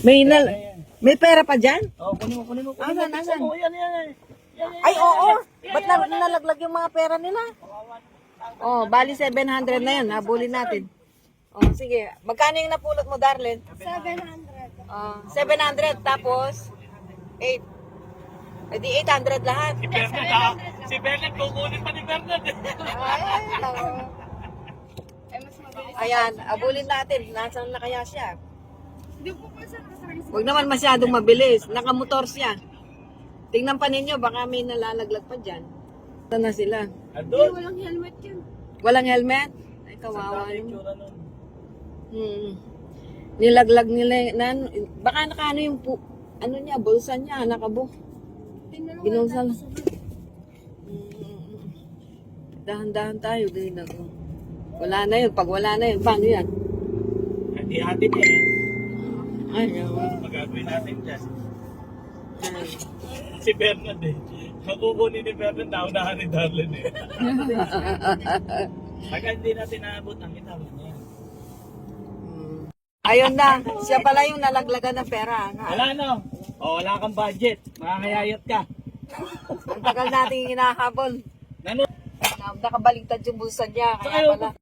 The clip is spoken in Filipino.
May pera pa dyan? Oh, kunin mo. Asan? Oh, yan. Ay, oo. Ba't nalaglag yung mga pera nila? Oh, bali 700 na yan. Habulin natin. Oh, sige. Magkano yung napulot mo, Darlene? 700. 700. Tapos, 8. Eh di 800 lahat. Si Bernard, kukunin pa ni Bernard. Ay, lang. Ay, mas mabilis. Ayan, abulin natin. Nasaan na kaya siya? Hindi po po sa nakasakay sa... Huwag naman masyadong mabilis. Nakamotor siya. Tingnan pa ninyo, baka may nalalaglag pa dyan. Saan na sila? Hindi, Andun. walang helmet yun. Walang helmet? Ay, kawawa Sandali yung naman. tsura nun. Nilaglag nila, baka nakaano yung, ano niya, bulsa niya, nakabuk. Tingnan mo Binulsan. nga tapos. Dahan-dahan tayo, ganyan ako. Wala na yun, pag wala na yun, paano yan? Hindi atin yan. Ay, Magagawin natin dyan. Si Bernard eh. Makukunin ni Bernard, naunahan ni Darlene eh. Pagka hindi natin naabot ang itawin niya. ayun na, siya pala yung nalaglagan ng pera. Wala no? O, wala kang budget. Makakayayat ka. Ang tagal nating hinahabol. Nano? Nakabaliktad yung bulsa niya, kaya pala.